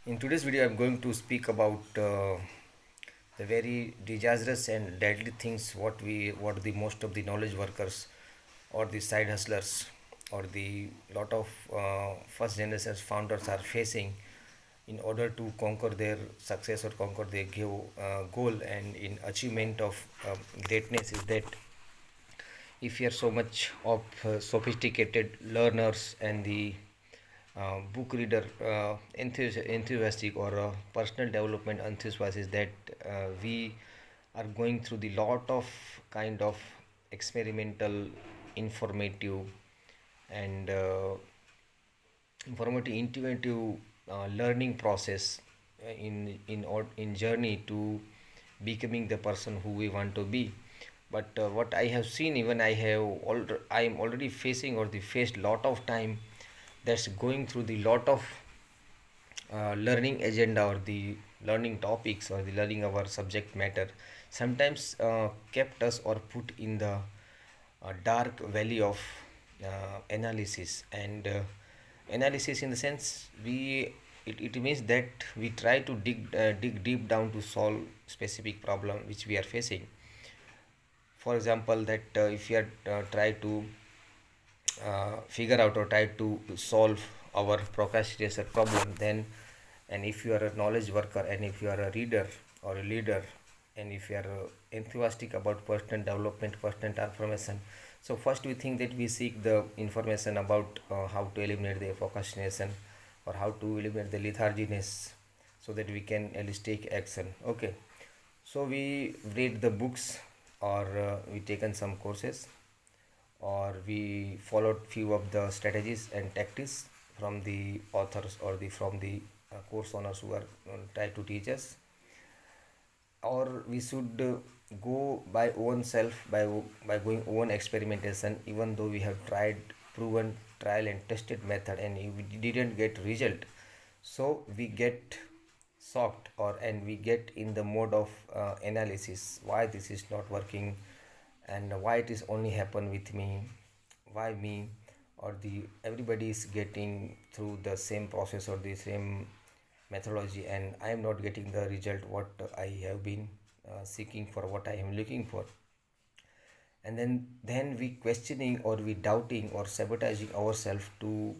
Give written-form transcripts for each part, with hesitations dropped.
In today's video, I'm going to speak about the very disastrous and deadly things what the most of the knowledge workers or the side hustlers or the lot of first generation founders are facing in order to conquer their success or conquer their goal and in achievement of greatness is that if you are so much of sophisticated learners and the book reader enthusiastic or personal development enthusiast is that we are going through the lot of kind of experimental informative and informative intuitive learning process in journey to becoming the person who we want to be. But what I have seen, even I am already facing or the faced lot of time that's going through the lot of learning agenda or the learning topics or the learning our subject matter sometimes kept us or put in the dark valley of analysis and analysis in the sense it means that we try to dig deep down to solve specific problem which we are facing. For example, that if you are try to figure out or try to solve our procrastination problem, then and if you are a knowledge worker and if you are a reader or a leader and if you are enthusiastic about personal development, personal transformation, so first we think that we seek the information about how to eliminate the procrastination or how to eliminate the letharginess so that we can at least take action. Okay, so we read the books or we taken some courses or we followed few of the strategies and tactics from the authors or the from the course owners who are try to teach us, or we should go by own self by going own experimentation even though we have tried proven trial and tested method and we didn't get result, so we get shocked or and we get in the mode of analysis why this is not working and why it is only happen with me, why me, or the everybody is getting through the same process or the same methodology and I am not getting the result what I have been seeking for, what I am looking for. And then we questioning or we doubting or sabotaging ourselves to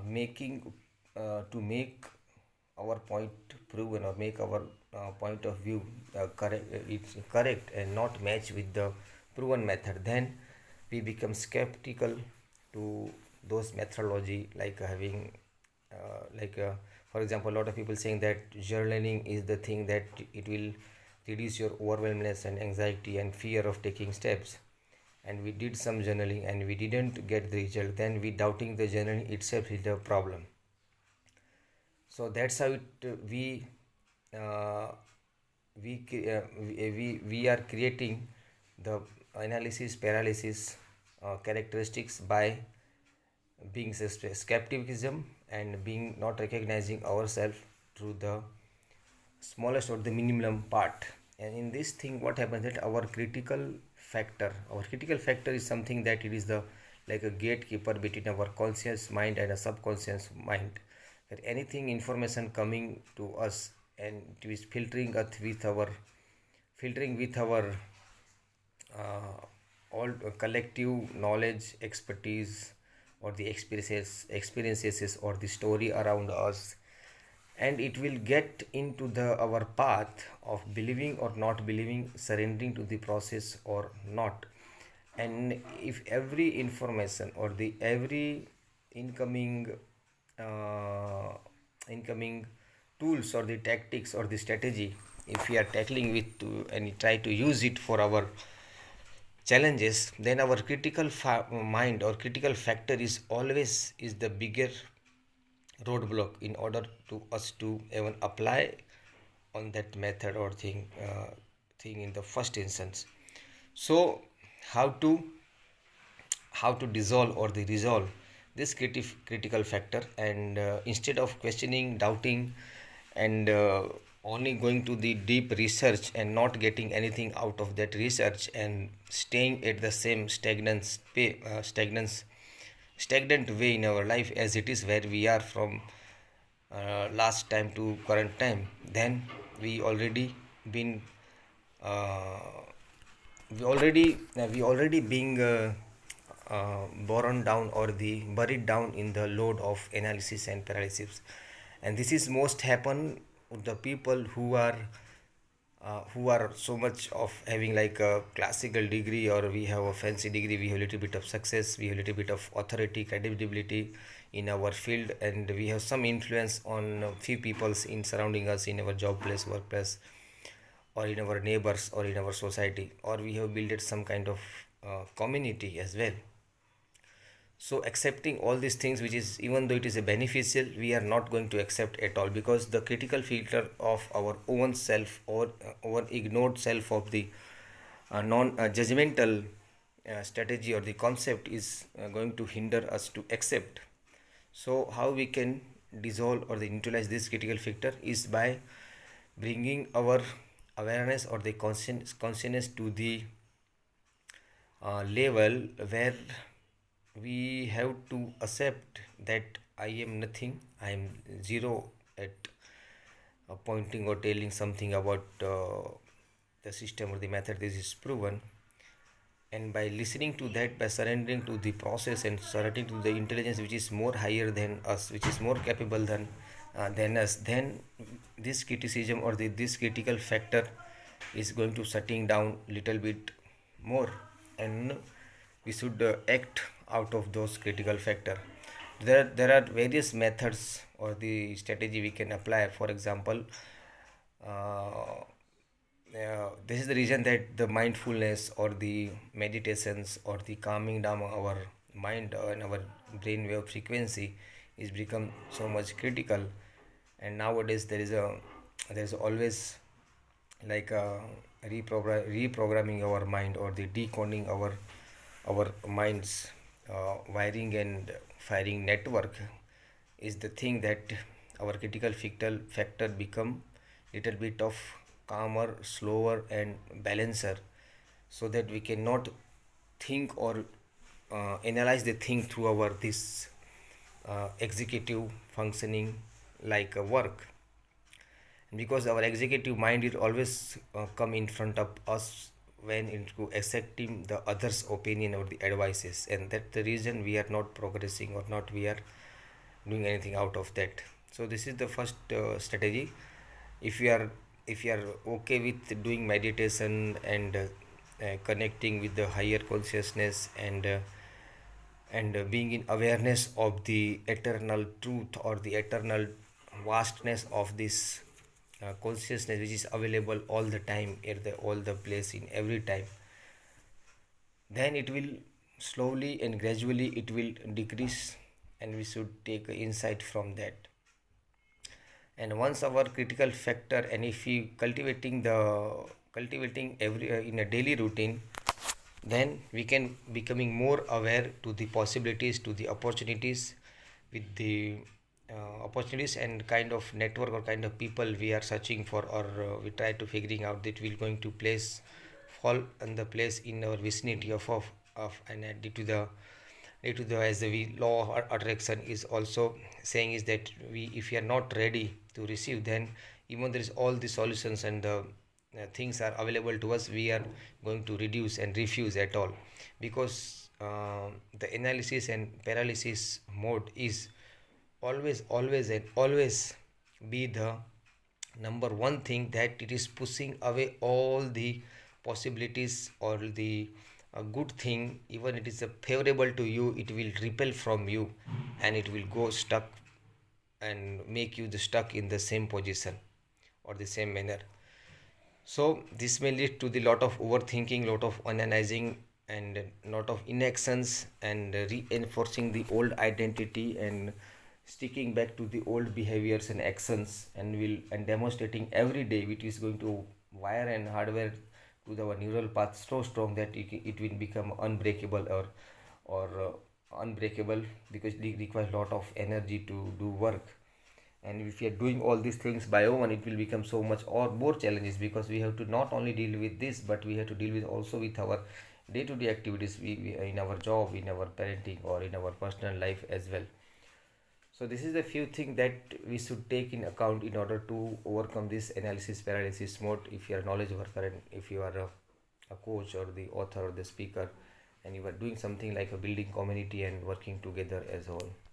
making to make our point proven or make our point of view it's correct and not match with the proven method, then we become skeptical to those methodology like having for example, a lot of people saying that journaling is the thing that it will reduce your overwhelmness and anxiety and fear of taking steps, and we did some journaling and we didn't get the result, then we doubting the journaling itself is the problem. So that's how uh, we are creating the analysis paralysis characteristics by being skepticism and being not recognizing ourselves through the smallest or the minimum part. And in this thing what happens that our critical factor is something that it is the like a gatekeeper between our conscious mind and a subconscious mind, that anything information coming to us and it is filtering with our all collective knowledge expertise or the experiences or the story around us, and it will get into the our path of believing or not believing, surrendering to the process or not. And if every information or the every incoming uh, incoming tools or the tactics or the strategy, if we are tackling with and try to use it for our challenges, then our mind or critical factor is always is the bigger roadblock in order to us to even apply on that method or thing in the first instance. So how to dissolve or the resolve this critical factor, and instead of questioning doubting and only going to the deep research and not getting anything out of that research and staying at the same stagnant way in our life as it is where we are from last time to current time, then we already been uh, we already being borne down or the buried down in the load of analysis and paralysis. And this is most happen with the people who are so much of having like a classical degree, or we have a fancy degree, we have a little bit of success, we have a little bit of authority, credibility in our field, and we have some influence on few peoples in surrounding us in our job place, workplace, or in our neighbors, or in our society, or we have built some kind of community as well. So accepting all these things, which is, even though it is a beneficial, we are not going to accept at all, because the critical filter of our own self, or our ignored self of the non judgmental strategy or the concept is going to hinder us to accept. So how we can dissolve or the neutralize this critical filter is by bringing our awareness or the consciousness to the level where we have to accept that I am nothing, I am zero at pointing or telling something about the system or the method this is proven. And by listening to that, by surrendering to the process and surrendering to the intelligence which is more higher than us, which is more capable than us, then this criticism or this critical factor is going to shutting down little bit more, and we should act out of those critical factor. There are various methods or the strategy we can apply. For example, uh, this is the reason that the mindfulness or the meditations or the calming down our mind and our brain wave frequency is become so much critical. And nowadays there's always like reprogramming our mind or the decoding our minds wiring and firing network is the thing that our critical factor become little bit of calmer, slower, and balancer, so that we cannot think or analyze the thing through our this executive functioning like a work. And because our executive mind will always come in front of us when into accepting the others opinion or the advices, and that's the reason we are not progressing or not we are doing anything out of that. So this is the first strategy. If you are if you are okay with doing meditation and connecting with the higher consciousness, and being in awareness of the eternal truth or the eternal vastness of this consciousness which is available all the time at the all the place in every time, then it will slowly and gradually it will decrease, and we should take insight from that. And once our critical factor, and if we cultivating every in a daily routine, then we can becoming more aware to the possibilities, to the opportunities, with the opportunities and kind of network or kind of people we are searching for, or we try to figuring out that we're going to place fall in the place in our vicinity of and due to the as the law of attraction is also saying is that we, if we are not ready to receive, then even there is all the solutions and the things are available to us, we are going to reduce and refuse at all, because the analysis and paralysis mode is always and always be the number one thing, that it is pushing away all the possibilities or the good thing. Even it is favorable to you, it will repel from you, and it will go stuck and make you the stuck in the same position or the same manner. So this may lead to the lot of overthinking, lot of analyzing, and lot of inactions, and reinforcing the old identity, and sticking back to the old behaviors and actions, and will and demonstrating every day, which is going to wire and hardware to our neural path so strong that it will become unbreakable, or unbreakable, because it requires a lot of energy to do work. And if we are doing all these things by own, it will become so much or more challenges, because we have to not only deal with this, but we have to deal with also with our day-to-day activities, we in our job, in our parenting, or in our personal life as well. So this is the few things that we should take in account in order to overcome this analysis paralysis mode. If you are a knowledge worker and if you are a coach or the author or the speaker, and you are doing something like a building community and working together as a whole.